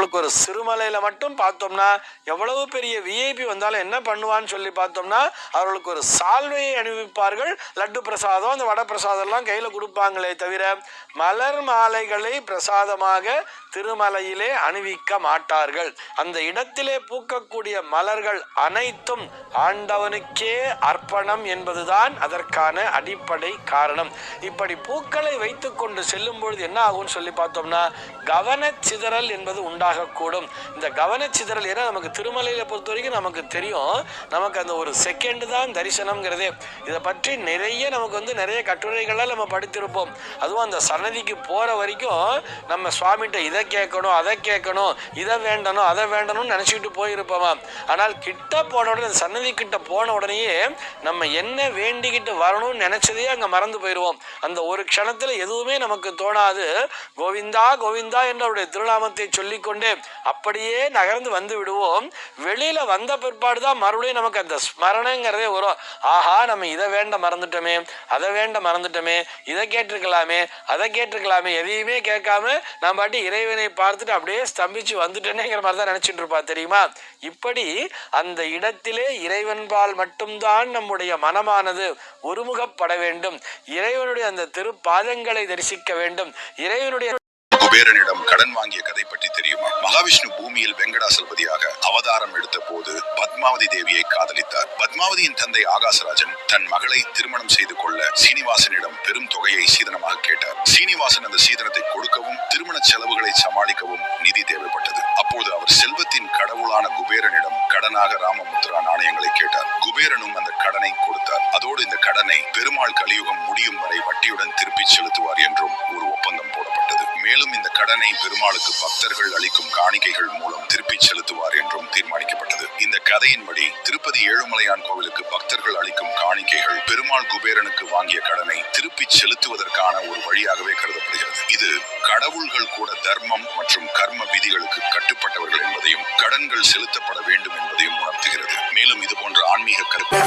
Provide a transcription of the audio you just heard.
ஒரு சிறுமலையில மட்டும் பார்த்தோம்னா எவ்வளவு பெரிய விஐபி வந்தாலும் என்ன பண்ணுவான்னு சொல்லி பார்த்தோம்னா அவர்களுக்கு ஒரு சால்வையை அணிவிப்பார்கள். லட்டு பிரசாதம் அந்த வடை பிரசாதம் எல்லாம் கையில கொடுப்பாங்களே தவிர மலர் மாலைகளை பிரசாதமாக திருமலையிலே அணிவிக்க மாட்டார்கள். அந்த இடத்திலே பூக்கக்கூடிய மலர்கள் அனைத்தும் ஆண்டவனுக்கே அர்ப்பணம் என்பதுதான் அதற்கான அடிப்படை காரணம். இப்படி பூக்களை வைத்துக் கொண்டு செல்லும் பொழுது என்ன ஆகும்னு சொல்லி பார்த்தோம்னா கவனச்சிதறல் என்பது உண்டாகக்கூடும். இந்த கவனச்சிதறல் ஏன்னா நமக்கு திருமலையில பொறுத்த வரைக்கும் நமக்கு தெரியும், நமக்கு அந்த ஒரு செகண்ட் தான் தரிசனம்ங்கிறதே. இதை பற்றி நிறைய நமக்கு நிறைய கட்டுரைகள்லாம் நம்ம படித்திருப்போம். அதுவும் அந்த சன்னதிக்கு போற வரைக்கும் நம்ம சுவாமிகிட்ட இதை கேட்கணும் அதை கேட்கணும் இதை வேண்டணும் அதை வேண்டணும்னு நினைச்சிட்டு போயிருப்போமா. ஆனால் கிட்ட போன உடனே சன்னதி கிட்ட போன உடனேயே நம்ம என்ன வேண்டிக்கிட்டு வரணும்னு நினைச்சதே அங்க மறந்து போயிடுவோம். அந்த ஒரு க்ஷணத்துல எதுவுமே நமக்கு தோணாது. கோவிந்தா கோவிந்தா என்ற அவருடைய திருநாமத்தை சொல்லிக்கொண்டே அப்படியே நகர்ந்து வந்து விடுவோம். வெளியில வந்த பிற்பாடுதான் மறுபடியும் நமக்கு அந்த ஸ்மரணங்கிறதே வரும். ஆஹா நம்ம இதை வேண்ட மறந்துட்டோமே அதை வேண்ட மறந்துட்டோமே இதை கேட்டிருக்கலாமே அதை கேட்டிருக்கலாமே எதையுமே கேட்காம நான் பாட்டி இறைவனை பார்த்துட்டு அப்படியே ஸ்தம்பிச்சு வந்துட்டேனேங்கிற மாதிரி தான் நினைச்சிட்டு இருப்பா தெரியுமா. இப்படி அந்த இடத்திலே இறைவன்பால் மட்டும்தான் நம்முடைய மனமானது ஒருமுகப்பட வேண்டும். இறைவனுடைய அந்த திருப்பாதங்களை தரிசிக்க வேண்டும். இறைவனுடைய குபேரனிடம் கடன் வாங்கிய கதை பற்றி தெரியுமா? மகாவிஷ்ணு பூமியில் வெங்கடாசலபதியாக அவதாரம் எடுத்த போது பத்மாவதி தேவியை காதலித்தார். பத்மாவதியின் தந்தை ஆகாசராஜன் தன் மகளை திருமணம் செய்து கொள்ள சீனிவாசனிடம் பெரும் தொகையை சீதனமாக கேட்டார். சீனிவாசன் அந்த சீதனத்தை கொடுக்கவும் திருமண செலவுகளை சமாளிக்கவும் நிதி தேவைப்பட்டது. அப்போது அவர் செல்வத்தின் கடவுளான குபேரனிடம் கடனாக ராமமுத்ரா நாணயங்களை கேட்டார். குபேரனும் அந்த கடனை கொடுத்தார். அதோடு இந்த கடனை பெருமாள் கலியுகம் முடியும் வரை வட்டியுடன் திருப்பி செலுத்துவார் என்றும் ஒரு ஒப்பந்தம் போடப்பட்டது. மேலும் இந்த கடனை பெருமாளுக்கு பக்தர்கள் அளிக்கும் காணிக்கைகள் மூலம் திருப்பி செலுத்துவார் என்றும் தீர்மானிக்கப்பட்டது. இந்த கதையின்படி திருப்பதி ஏழுமலையான் கோவிலுக்கு பக்தர்கள் அளிக்கும் காணிக்கைகள் பெருமாள் குபேரனுக்கு வாங்கிய கடனை திருப்பி செலுத்துவதற்கான ஒரு வழியாகவே கருதப்படுகிறது. இது கடவுள்கள் கூட தர்மம் மற்றும் கர்ம விதிகளுக்கு கட்டுப்பட்டவர்கள் என்பதையும் கடன்கள் செலுத்தப்பட வேண்டும் என்பதையும் உணர்த்துகிறது. மேலும் இது போன்ற ஆன்மீக கருத்து